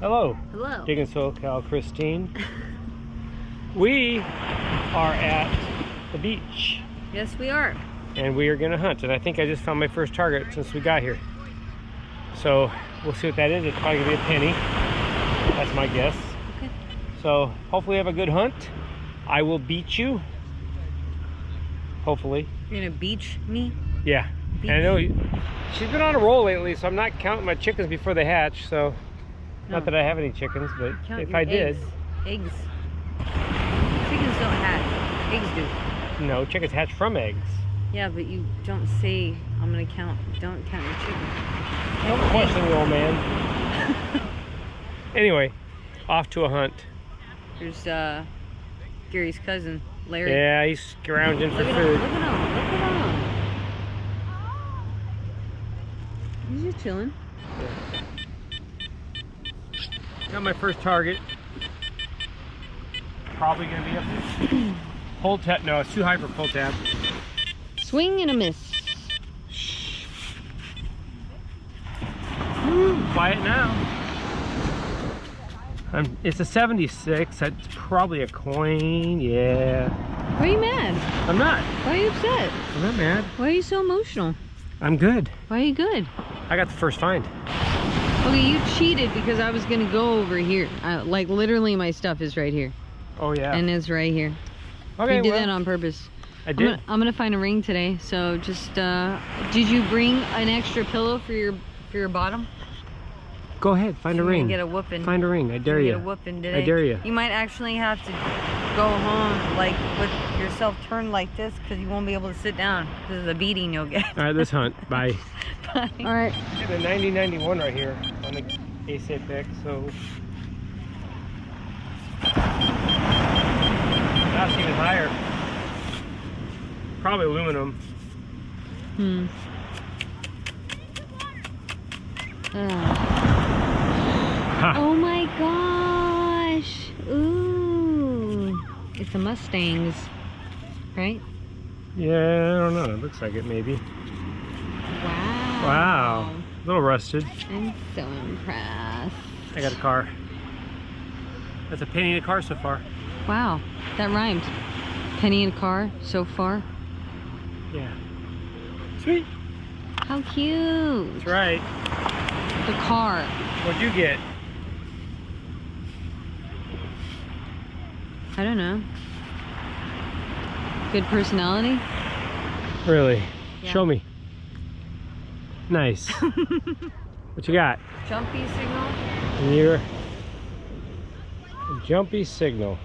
Hello. Hello. Diggin SoCal, Christine. We are at the beach. Yes, we are. And we are gonna hunt. And I think I just found my first target since we got here. So we'll see what that is. It's probably gonna be a penny. That's my guess. Okay. So hopefully have a good hunt. I will beat you. Hopefully. You're gonna beach me? Yeah. Beach. And I know she's been on a roll lately, so I'm not counting my chickens before they hatch. So not that I have any chickens, but Count if your I did. Eggs. Chickens don't hatch. Eggs do. No, chickens hatch from eggs. Yeah, but you don't say, I'm gonna count, don't count your chickens. Don't question the old man. Anyway, off to a hunt. There's Gary's cousin, Larry. Yeah, he's scrounging for Look at food. him, look at him, look at him. He's just chilling. Got my first target. Probably gonna be up there. Pull tab. No, it's too high for pull tab. Swing and a miss. Quiet now. It's a 76. That's probably a coin. Yeah. Why are you mad? I'm not. Why are you upset? I'm not mad. Why are you so emotional? I'm good. Why are you good? I got the first find. Okay, you cheated because I was gonna go over here. Like literally my stuff is right here. Oh yeah. And it's right here. Okay, You did that on purpose. I did. I'm gonna find a ring today. So just did you bring an extra pillow for your bottom? Go ahead, find a You're ring. gonna get a whooping. Find a ring. I dare You're you. gonna get a whooping today. I dare you. You might actually have to go home like with yourself turned like this because you won't be able to sit down. This is a beating you'll get. All right, let's hunt. Bye. Bye. All right. Got a 9091 right here on the Ace Apex, so that's even higher. Probably aluminum. Hmm. Ha. Oh my gosh. Ooh. It's a Mustang's, right? Yeah, I don't know. It looks like it, maybe. Wow. Wow. A little rusted. I'm so impressed. I got a car. That's a penny in a car so far. Wow. That rhymed. Penny in a car so far. Yeah. Sweet. How cute. That's right. The car. What'd you get? I don't know. Good personality? Really? Yeah. Show me. Nice. What you got? Jumpy signal? Here. A jumpy signal.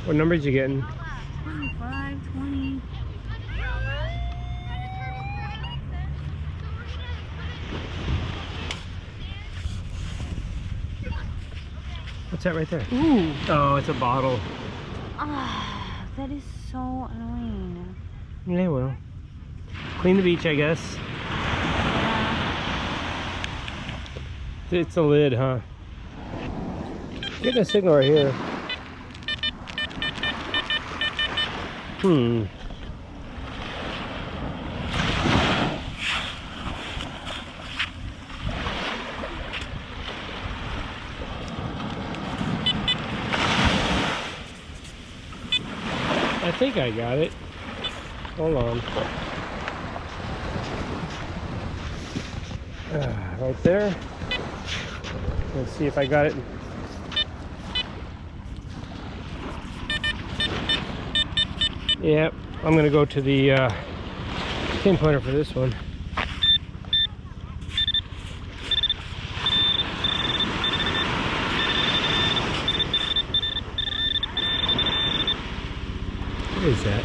What numbers you getting? 25, 20. What's that right there? Ooh. Oh, it's a bottle. Ah, that is so annoying. Yeah, well. Clean the beach, I guess. It's a lid, huh? Getting a signal right here. Hmm. I think I got it. Hold on. Right there. Let's see if I got it. Yep, I'm gonna go to the pinpointer for this one. What is that?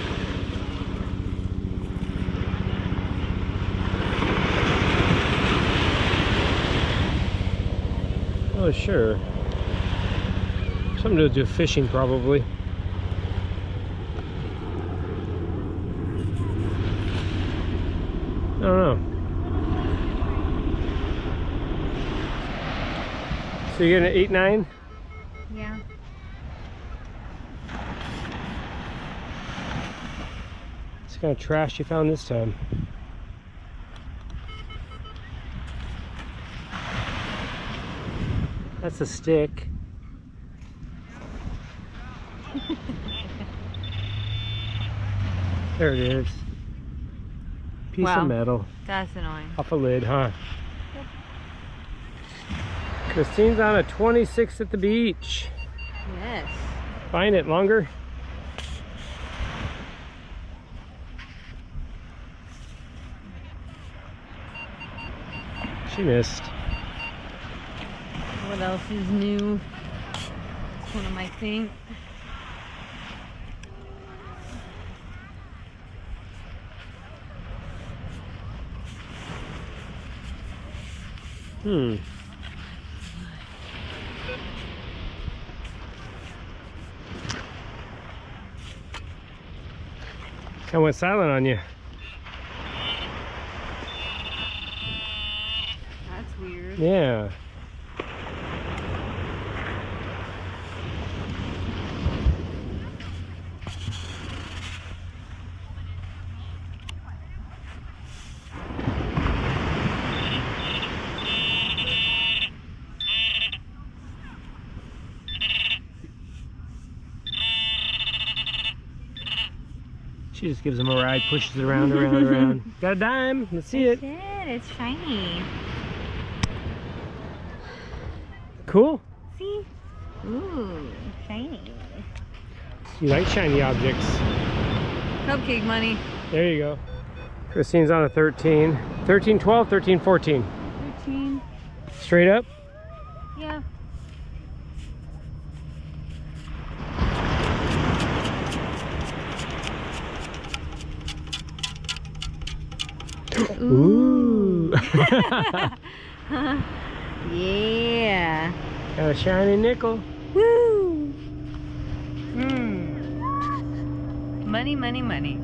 Oh, sure. Something to do with fishing, probably. I don't know. So you're getting an 8-9? What kind of trash you found this time? That's a stick. There it is. Piece of metal. That's annoying. Off a lid, huh? Yep. Christine's on a 26 at the beach. Yes. Find it longer. She missed. What else is new? It's one of my things. Kind of went silent on you. That's weird. Yeah. She just gives him a ride, pushes it around, around. Got a dime. Let's see it. It's shiny. Cool. See? Ooh, shiny. You like shiny objects. Cupcake money. There you go. Christine's on a 13. 13, 12, 13, 14. 13. Straight up? Yeah. Ooh. Yeah. Got a shiny nickel. Woo. Money, money, money.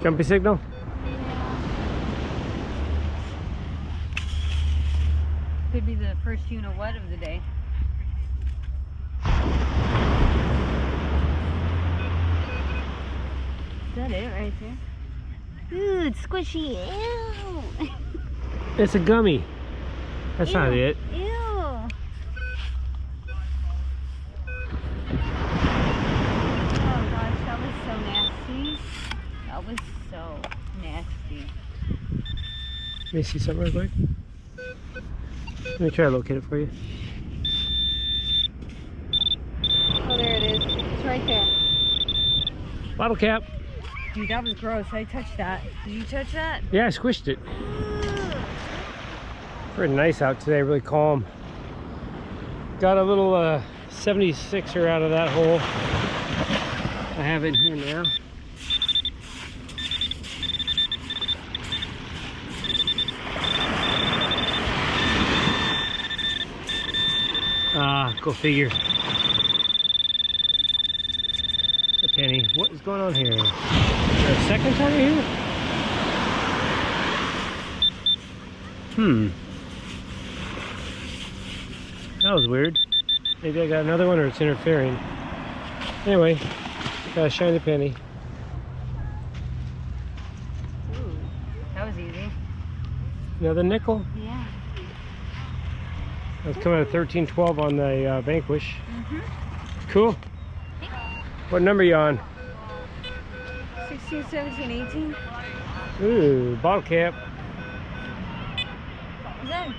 Jumpy signal? Could be the first you know what of the day. Is that it right there? Ooh, it's squishy. Ew. It's a gummy. That's not it. Ew. Oh gosh, that was so nasty. That was so nasty. Let me see something real quick. Let me try to locate it for you. Oh, there it is. It's right there. Bottle cap. Dude, that was gross. I touched that. Did you touch that? Yeah, I squished it. Pretty nice out today, really calm. Got a little 76er out of that hole. I have it here now. Ah, go figure. A penny. What is going on here? Is there a second target here? That was weird. Maybe I got another one or it's interfering. Anyway, got a shiny penny. Ooh, that was easy. Another nickel. Yeah. That's coming at 13.12 on the Vanquish. Cool. What number are you on? 16, 17, 18. Ooh, bottle cap. Is that a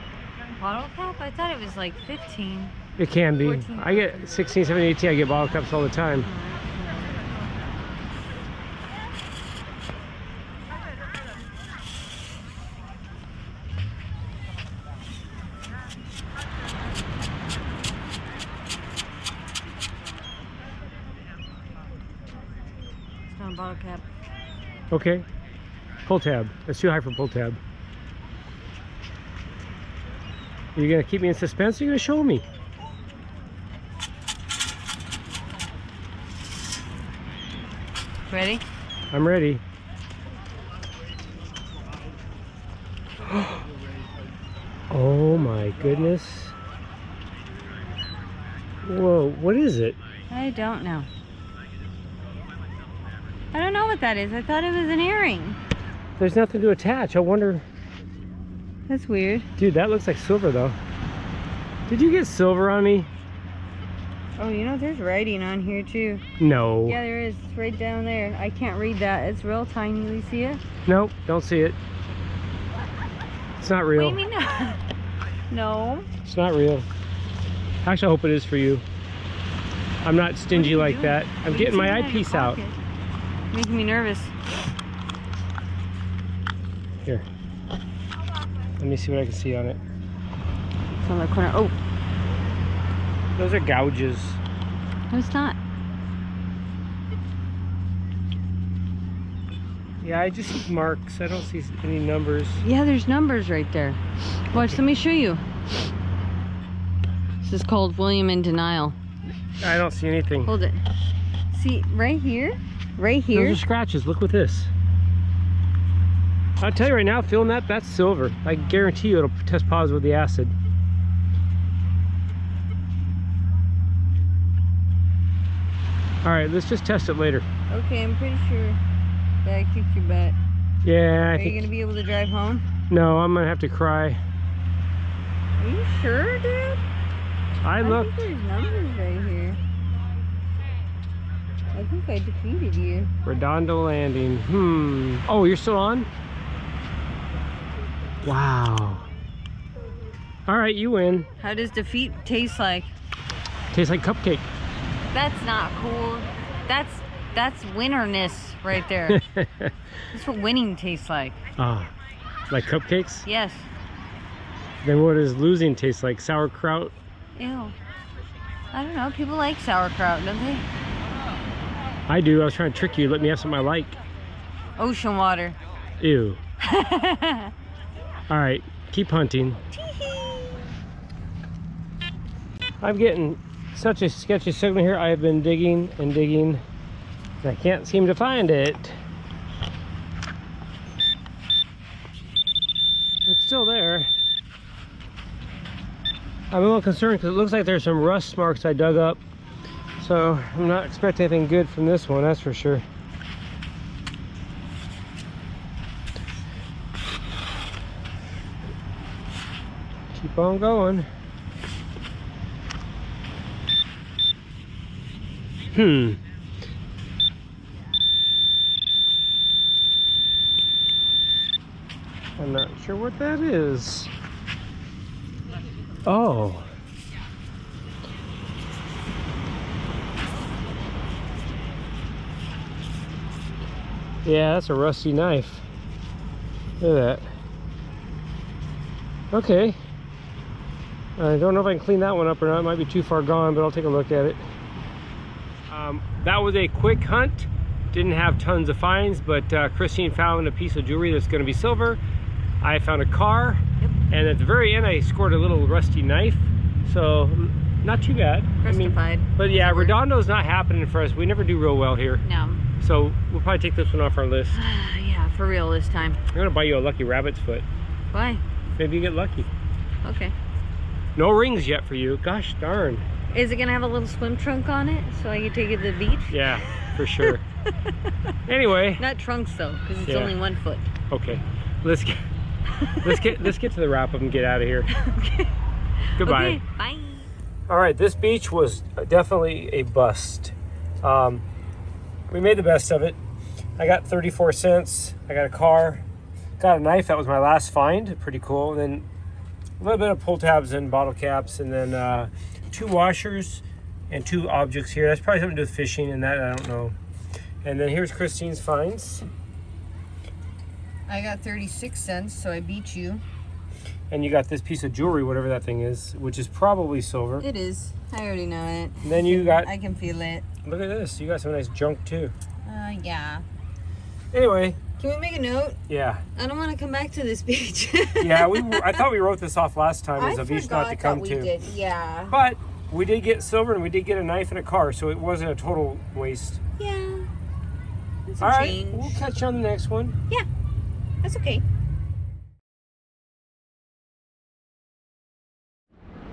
bottle cap? I thought it was like 15. It can be. 14. I get 16, 17, 18. I get bottle caps all the time. It's not a bottle cap. Okay. Pull tab. That's too high for pull tab. Are you going to keep me in suspense or are you going to show me? Ready? I'm ready. Oh my goodness. Whoa, what is it? I don't know. I don't know what that is. I thought it was an earring. There's nothing to attach. I wonder. That's weird. Dude, that looks like silver though. Did you get silver on me? Oh, you know, there's writing on here too. No. Yeah, there is. It's right down there. I can't read that. It's real tiny. You see it? Nope, don't see it. It's not real. What do you mean? No. It's not real. Actually, I hope it is for you. I'm not stingy like doing? that. I'm getting my eyepiece out. Making me nervous. Here. Let me see what I can see on it. It's on the corner. Oh. Those are gouges. No, it's not. Yeah, I just see marks. I don't see any numbers. Yeah, there's numbers right there. Watch, let me show you. This is called William in Denial. I don't see anything. Hold it. See, right here? Right here? Those are scratches. Look with this. I'll tell you right now, feeling that, that's silver. I guarantee you it'll test positive with the acid. All right, let's just test it later. Okay, I'm pretty sure that I kicked your butt. Yeah, I Are think... you going to be able to drive home? No, I'm gonna have to cry. Are you sure, dude? I looked. think there's numbers right here. I think I defeated you. Redondo landing. Oh, you're still on? Wow. All right, you win. How does defeat taste like? Tastes like cupcake. That's not cool. That's winnerness right there. That's what winning tastes like. Ah, like cupcakes? Yes. Then what does losing taste like? Sauerkraut? Ew. I don't know. People like sauerkraut, don't they? I do. I was trying to trick you. Let me have something I like. Ocean water. Ew. All right, keep hunting. I'm getting such a sketchy signal here. I have been digging and digging, and I can't seem to find it. It's still there. I'm a little concerned because it looks like there's some rust marks I dug up. So I'm not expecting anything good from this one, that's for sure. Keep on going. I'm not sure what that is. Oh. Yeah, that's a rusty knife. Look at that. Okay. I don't know if I can clean that one up or not. It might be too far gone, but I'll take a look at it. That was a quick hunt. Didn't have tons of finds, but Christine found a piece of jewelry that's going to be silver. I found a car. Yep. And at the very end, I scored a little rusty knife. So, not too bad. Justified. But yeah, Redondo's not happening for us. We never do real well here. No. So, we'll probably take this one off our list. Yeah, for real this time. I'm going to buy you a lucky rabbit's foot. Why? Maybe you get lucky. Okay. No rings yet for you. Gosh darn. Is it gonna have a little swim trunk on it so I can take it to the beach? Yeah, for sure. Anyway. Not trunks though, because it's Yeah. only 1 foot. Okay. Let's get to the wrap up and get out of here. Okay. Goodbye. Okay, bye. All right, this beach was definitely a bust. We made the best of it. I got 34 cents. I got a car. Got a knife. That was my last find. Pretty cool. And then a little bit of pull tabs and bottle caps, and then 2 washers and 2 objects here. That's probably something to do with fishing, and that I don't know. And then here's Christine's finds. I got 36 cents, so I beat you. And you got this piece of jewelry, whatever that thing is, which is probably silver. It is. I already know it. And then you got, I can feel it. look at this. You got some nice junk too. Yeah. Anyway, Can we make a note? yeah. I don't want to come back to this beach. Yeah, I thought we wrote this off last time as a beach not to come to. did. Yeah. But we did get silver and we did get a knife and a car, so it wasn't a total waste. Yeah. It's a All right, change. we'll catch you on the next one. Yeah. That's okay.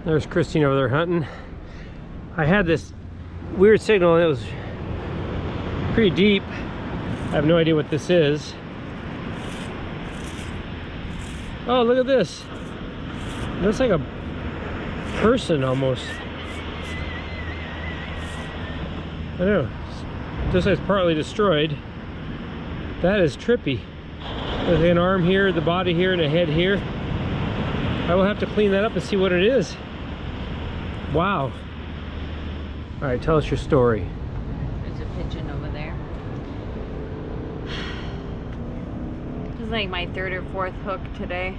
There's Christine over there hunting. I had this weird signal and it was pretty deep. have no idea what this is. Oh, look at this. It looks like a person almost. I know. This is partly destroyed. That is trippy. There's an arm here, the body here, and a head here. I will have to clean that up and see what it is. Wow. All right, tell us your story. There's a pigeon over there. This is like my third or fourth hook today.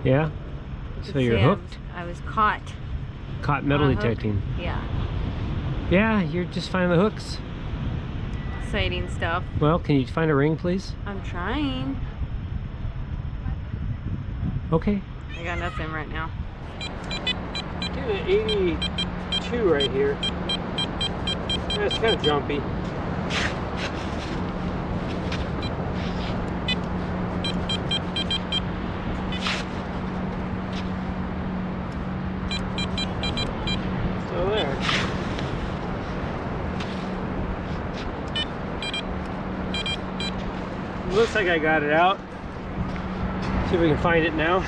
Yeah? So you're hooked? I was caught. Caught metal detecting. Yeah. Yeah, you're just finding the hooks. Exciting stuff. Well, can you find a ring, please? I'm trying. Okay. I got nothing right now. Doing an 82 right here. That's kind of jumpy. Still there. Looks like I got it out. See if we can find it now.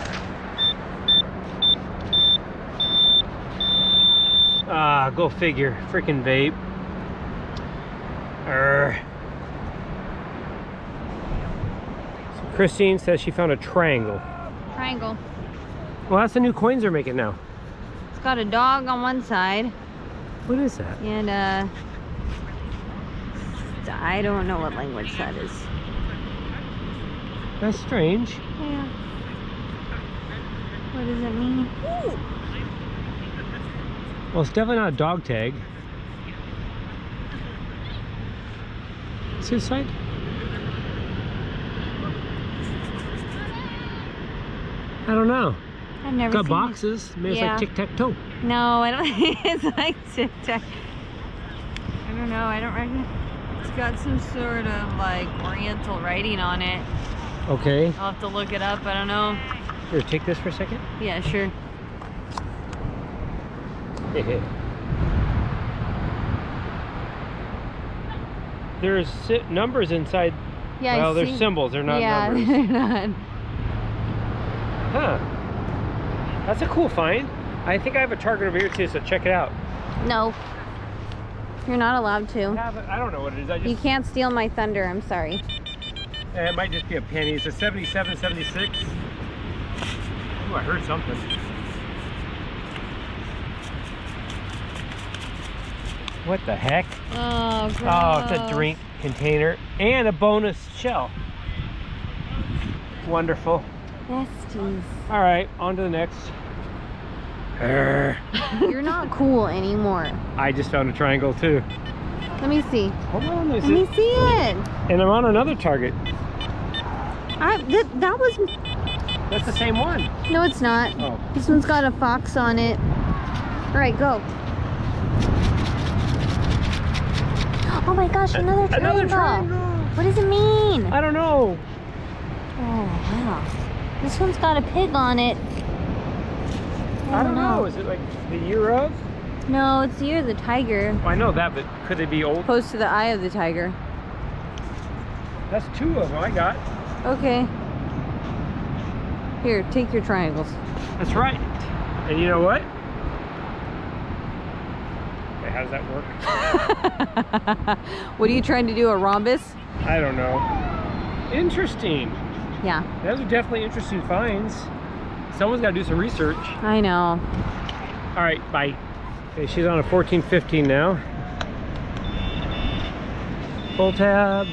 Ah, go figure. Freaking vape. So Christine says she found a triangle. Triangle. Well, that's the new coins they're making now. It's got a dog on one side. What is that? And I don't know what language that is. That's strange. Yeah. What does it mean? Ooh. Well, it's definitely not a dog tag. See this side? I don't know. I've never Got seen boxes. Maybe Yeah. it's like tic-tac-toe. No, I don't think it's like tic-tac. I don't know. I don't reckon. It's got some sort of like oriental writing on it. Okay. I'll have to look it up. I don't know. Here, take this for a second. Yeah, sure. There's numbers inside. Yeah, well, I there's see. symbols. They're not Yeah, numbers. they're not. Huh. That's a cool find. I think I have a target over here too, so check it out. No. You're not allowed to. I don't know what it is. You can't steal my thunder. I'm sorry. It might just be a penny. It's a 77, 76. Oh, I heard something. What the heck? Oh, gross. Oh, it's a drink container and a bonus shell. Wonderful. Besties. All right, on to the next. You're not cool anymore. I just found a triangle too. Let me see. Hold on, Let me see it. And I'm on another target. That was... That's the same one. No, it's not. Oh. This one's got a fox on it. All right, go. Oh my gosh, another triangle. Another triangle. What does it mean? I don't know. Oh, wow. This one's got a pig on it. I don't know. Is it like the year of? No, it's the year of the tiger. Well, I know that, but could they be old? Opposed to the eye of the tiger. That's two of them I got. Okay. Here, take your triangles. That's right. And you know what? Okay, how does that work? What are you trying to do, a rhombus? I don't know. Interesting. Yeah. Those are definitely interesting finds. Someone's got to do some research. I know. All right, bye. Okay, she's on a 14-15 now. Full tab.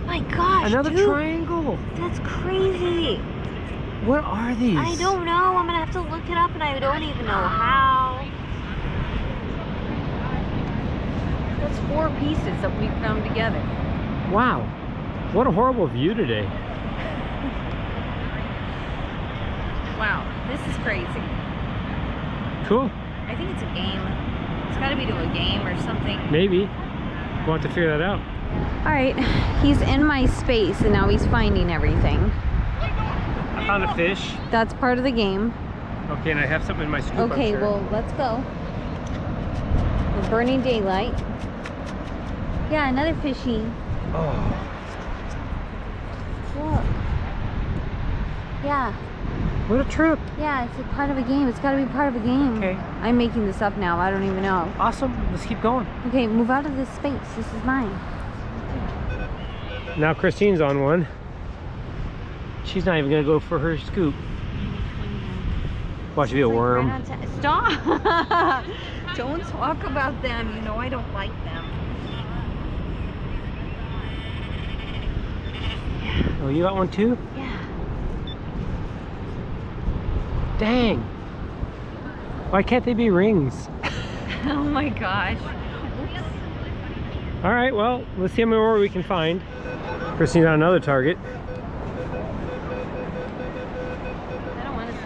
My gosh, Another dude, triangle. that's crazy. What are these? I don't know. I'm gonna have to look it up, and I don't even know how. That's 4 pieces that we found together. Wow. What a horrible view today. Wow, this is crazy. Cool. I think it's a game. It's got to be to a game or something. Maybe. We'll have to figure that out. All right, he's in my space, and now he's finding everything. I found a fish. That's part of the game. Okay, and I have something in my scoop. Okay, I'm sure. well, let's go. It's burning daylight. Yeah, another fishy. Oh. Look. Yeah. What a trip. Yeah, it's a part of a game. It's got to be part of a game. Okay. I'm making this up now. I don't even know. Awesome. Let's keep going. Okay, move out of this space. This is mine. Now Christine's on one. She's not even going to go for her scoop. Watch it be a worm. Stop! Don't talk about them. You know I don't like them. Oh, you got one too? Yeah. Dang. Why can't they be rings? Oh my gosh. All right, well, let's see how many more we can find. Christine's on another target. I don't want to.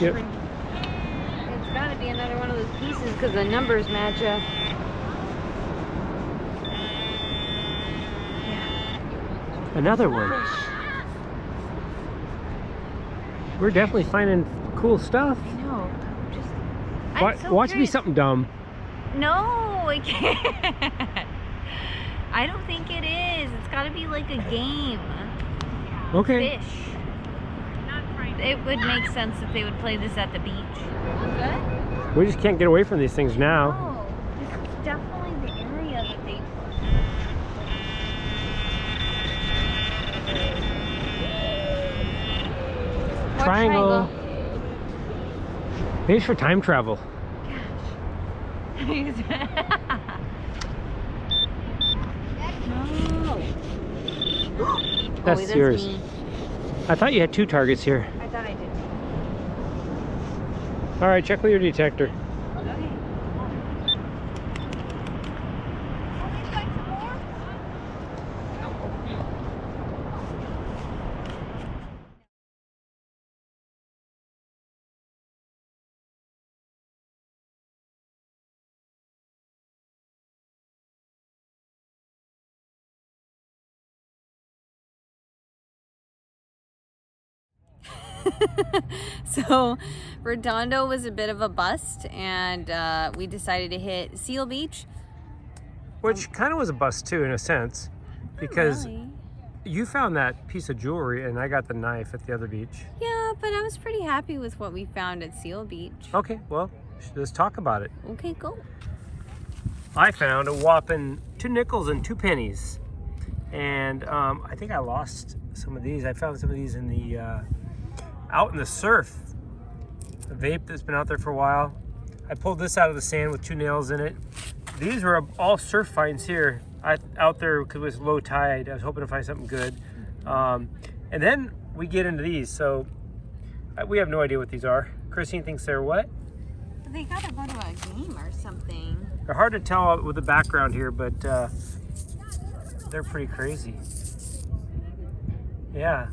Yep. It's got to be another one of those pieces because the numbers match up. Another one. We're definitely finding cool stuff. I know. Watch me something dumb. No, I can't. I don't think it is. It's got to be like a game. Okay. Fish. It would make sense if they would play this at the beach. Okay. We just can't get away from these things now. Oh, this is definitely the area that they. Triangle. Maybe it's for time travel. No. That's yours. Me. I thought you had two targets here. I thought I did. All right, check with your detector. Okay. So Redondo was a bit of a bust, and we decided to hit Seal Beach. Which kind of was a bust too, in a sense, because Really? you found that piece of jewelry and I got the knife at the other beach. Yeah, but I was pretty happy with what we found at Seal Beach. Okay, well, let's talk about it. Okay, go. I found a whopping 2 nickels and 2 pennies. And I think I lost some of these. I found some of these in the out in the surf. A vape that's been out there for a while. I pulled this out of the sand with 2 nails in it. These were all surf finds here out there because it was low tide. I was hoping to find something good. And then we get into these. So we have no idea what these are. Christine thinks they're what? They gotta go to a game or something. They're hard to tell with the background here, but they're pretty crazy. Yeah.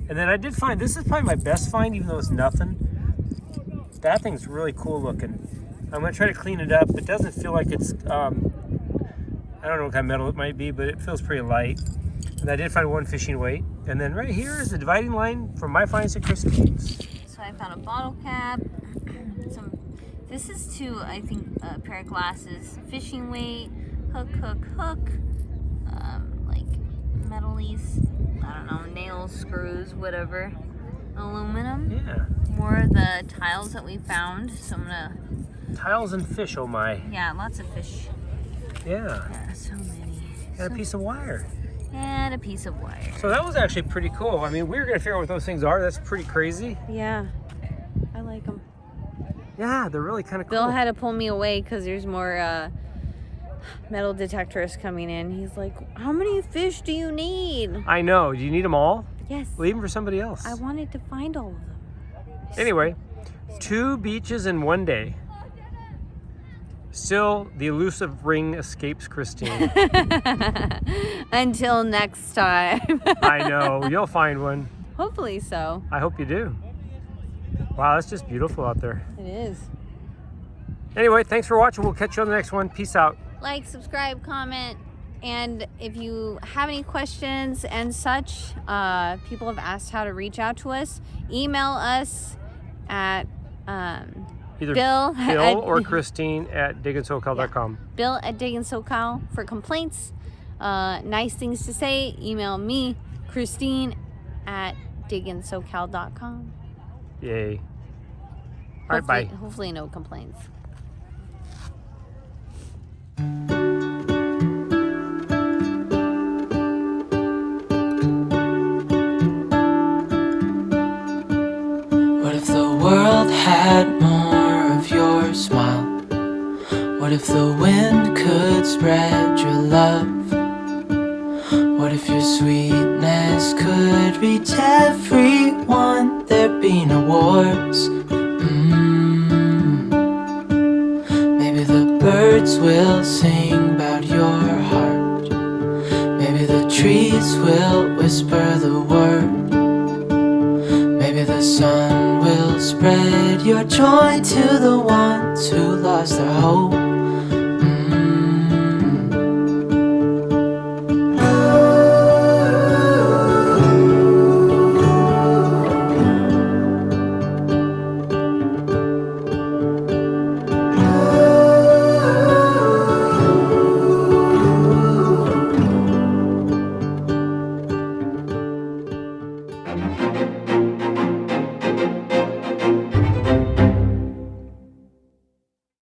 And then I did find, this is probably my best find, even though it's nothing. That thing's really cool looking. I'm gonna try to clean it up. It doesn't feel like it's, I don't know what kind of metal it might be, but it feels pretty light. And I did find 1 fishing weight. And then right here is the dividing line from my finds to Christine's. So I found a bottle cap, this is to, I think, a pair of glasses, fishing weight, hook, like metalies, I don't know, nails, screws, whatever, aluminum. Yeah. More of the tiles that we found, so I'm gonna... Tiles and fish, oh my. Yeah, lots of fish. Yeah. Yeah, so many. And a piece of wire. And a piece of wire. So that was actually pretty cool. I mean, we were gonna figure out what those things are. That's pretty crazy. Yeah, I like them. Yeah, they're really kind of cool. Bill had to pull me away because there's more metal detectors coming in. He's like, how many fish do you need? I know. Do you need them all? Yes. Leave them for somebody else. I wanted to find all of them. Anyway, 2 beaches in 1 day. Still, the elusive ring escapes Christine. Until next time. I know. You'll find one. Hopefully so. I hope you do. Wow, it's just beautiful out there. It is. Anyway, thanks for watching. We'll catch you on the next one. Peace out. Like, subscribe, comment, and if you have any questions and such, people have asked how to reach out to us. Email us at Either Bill or Christine at digginsocal.com. Bill at Diggin SoCal for complaints. Nice things to say, email me, Christine at digginsocal.com. Yay. All right, bye. Hopefully no complaints. What if the world had more of your smile? What if the wind could spread your love? What if your sweetness could reach everyone? There'd be no wars. Maybe the birds will sing about your heart. Maybe the trees will whisper the word. Maybe the sun will spread your joy to the ones who lost their hope.